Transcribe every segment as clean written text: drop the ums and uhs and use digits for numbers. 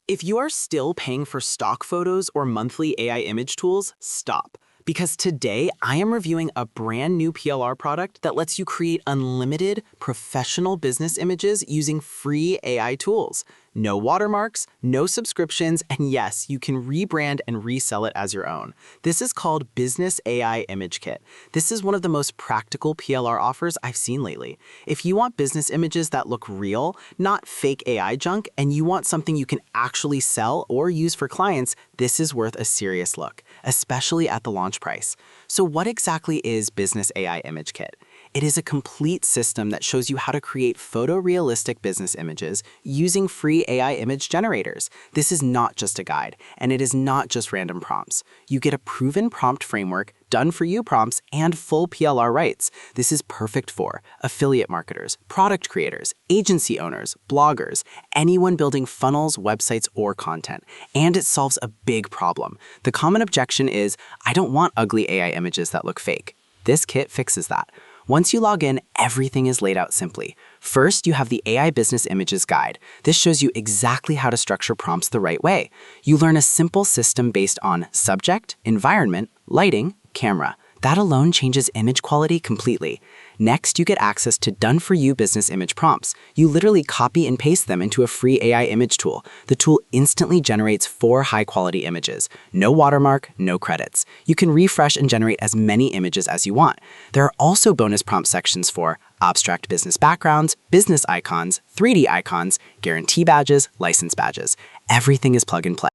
If you are still paying for stock photos or monthly AI image tools, stop. Because today, I am reviewing a brand new PLR product that lets you create unlimited professional business images using free AI tools. No watermarks, no subscriptions, and yes, you can rebrand and resell it as your own. This is called Business AI Image Kit. This is one of the most practical PLR offers I've seen lately. If you want business images that look real, not fake AI junk, and you want something you can actually sell or use for clients, this is worth a serious look, especially at the launch price. So what exactly is Business AI Image Kit? It is a complete system that shows you how to create photorealistic business images using free AI image generators. This is not just a guide, and it is not just random prompts. You get a proven prompt framework, done-for-you prompts, and full PLR rights. This is perfect for affiliate marketers, product creators, agency owners, bloggers, anyone building funnels, websites, or content. And it solves a big problem. The common objection is, I don't want ugly AI images that look fake. This kit fixes that. Once you log in, everything is laid out simply. First, you have the AI Business Images Guide. This shows you exactly how to structure prompts the right way. You learn a simple system based on subject, environment, lighting, camera. That alone changes image quality completely. Next, you get access to done-for-you business image prompts. You literally copy and paste them into a free AI image tool. The tool instantly generates 4 high-quality images. No watermark, no credits. You can refresh and generate as many images as you want. There are also bonus prompt sections for abstract business backgrounds, business icons, 3D icons, guarantee badges, license badges. Everything is plug and play.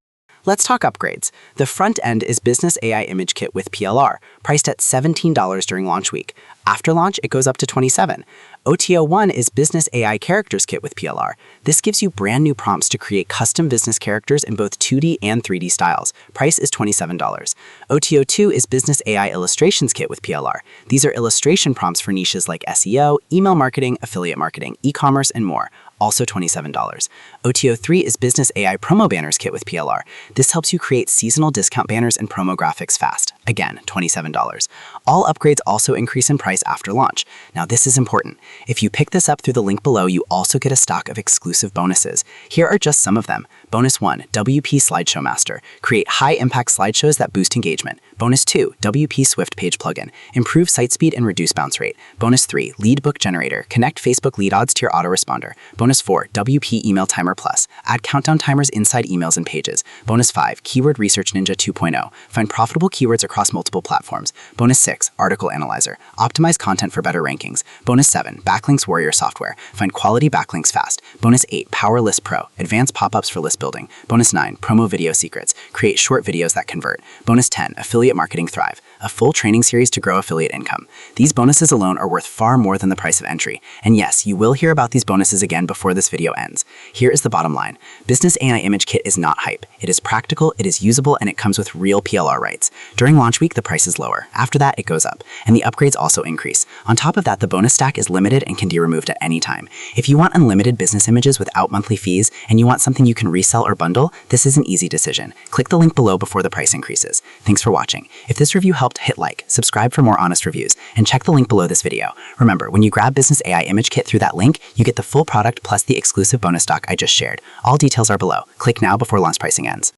Let's talk upgrades. The front end is Business AI Image Kit with PLR, priced at $17 during launch week. After launch, it goes up to $27. OTO1 is Business AI Characters Kit with PLR. This gives you brand new prompts to create custom business characters in both 2D and 3D styles. Price is $27. OTO2 is Business AI Illustrations Kit with PLR. These are illustration prompts for niches like SEO, email marketing, affiliate marketing, e-commerce, and more. Also $27. OTO3 is Business AI Promo Banners Kit with PLR. This helps you create seasonal discount banners and promo graphics fast. Again, $27. All upgrades also increase in price after launch. Now this is important. If you pick this up through the link below, you also get a stock of exclusive bonuses. Here are just some of them. Bonus 1, WP Slideshow Master. Create high-impact slideshows that boost engagement. Bonus 2, WP Swift Page Plugin. Improve site speed and reduce bounce rate. Bonus 3, Lead Book Generator. Connect Facebook lead odds to your autoresponder. Bonus 4, WP Email Timer Plus. Add countdown timers inside emails and pages. Bonus 5, Keyword Research Ninja 2.0. Find profitable keywords across multiple platforms. Bonus 6, Article Analyzer. Optimize content for better rankings. Bonus 7, Backlinks Warrior Software. Find quality backlinks fast. Bonus 8, Power List Pro. Advanced pop-ups for list building. Bonus 9, Promo Video Secrets. Create short videos that convert. Bonus 10, Affiliate Marketing Thrive. A full training series to grow affiliate income. These bonuses alone are worth far more than the price of entry. And yes, you will hear about these bonuses again before this video ends. Here is the bottom line. Business AI Image Kit is not hype. It is practical, it is usable, and it comes with real PLR rights. During launch week, the price is lower. After that, it goes up. And the upgrades also increase. On top of that, the bonus stack is limited and can be removed at any time. If you want unlimited business images without monthly fees, and you want something you can resell or bundle, this is an easy decision. Click the link below before the price increases. Thanks for watching. If this review helped, hit like, subscribe for more honest reviews, and check the link below this video. Remember, when you grab Business AI Image Kit through that link, you get the full product plus the exclusive bonus stock I just shared. All details are below. Click now before launch pricing ends.